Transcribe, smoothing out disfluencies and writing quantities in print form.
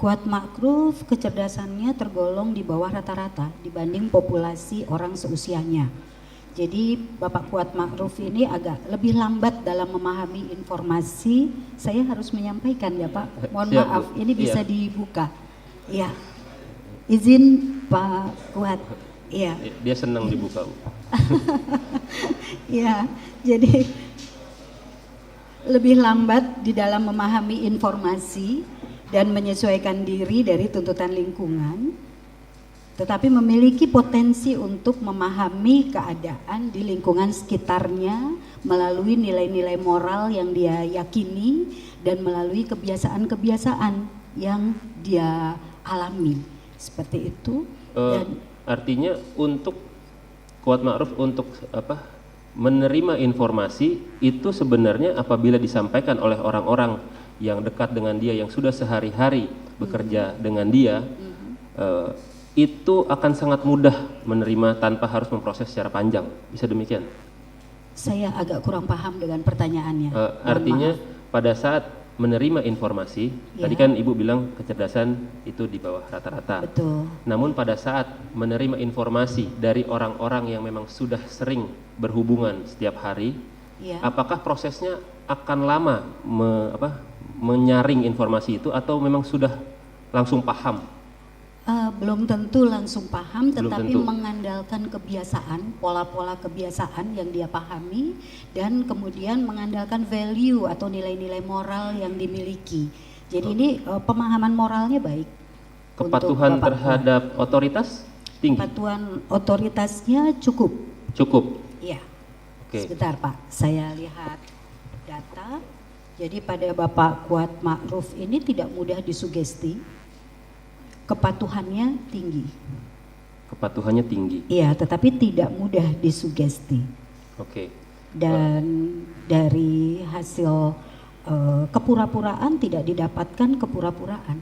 Kuat Ma'ruf kecerdasannya tergolong di bawah rata-rata dibanding populasi orang seusianya. Jadi Bapak Kuat Ma'ruf ini agak lebih lambat dalam memahami informasi. Saya harus menyampaikan ya Pak, mohon Siap, maaf, Bu. ini bisa Iya. dibuka. Iya, izin Pak Kuat. Iya. Dia senang dibuka, Bu. Iya, jadi lebih lambat di dalam memahami informasi dan menyesuaikan diri dari tuntutan lingkungan, tetapi memiliki potensi untuk memahami keadaan di lingkungan sekitarnya melalui nilai-nilai moral yang dia yakini dan melalui kebiasaan-kebiasaan yang dia alami. Seperti itu. Dan Artinya untuk Kuat Ma'ruf untuk menerima informasi itu sebenarnya apabila disampaikan oleh orang-orang yang dekat dengan dia, yang sudah sehari-hari bekerja dengan dia, itu akan sangat mudah menerima tanpa harus memproses secara panjang. Bisa demikian? Saya agak kurang paham dengan pertanyaannya. Artinya pada saat menerima informasi, Ya. tadi kan Ibu bilang kecerdasan itu di bawah rata-rata. Betul. Namun pada saat menerima informasi dari orang-orang yang memang sudah sering berhubungan setiap hari, Ya. apakah prosesnya akan lama menyaring informasi itu atau memang sudah langsung paham? Belum tentu langsung paham, Belum tetapi tentu. mengandalkan kebiasaan, pola-pola kebiasaan yang dia pahami, dan kemudian mengandalkan value atau nilai-nilai moral yang dimiliki. Jadi ini pemahaman moralnya baik. Kepatuhan untuk Bapak terhadap otoritas tinggi? Kepatuhan otoritasnya cukup. Cukup. Iya. Oke. Sebentar Pak, saya lihat data. Jadi pada Bapak Kuat Ma'ruf ini tidak mudah disugesti. Kepatuhannya tinggi. Kepatuhannya tinggi. Iya, tetapi tidak mudah disugesti. Oke. Dan dari hasil kepura-puraan tidak didapatkan kepura-puraan.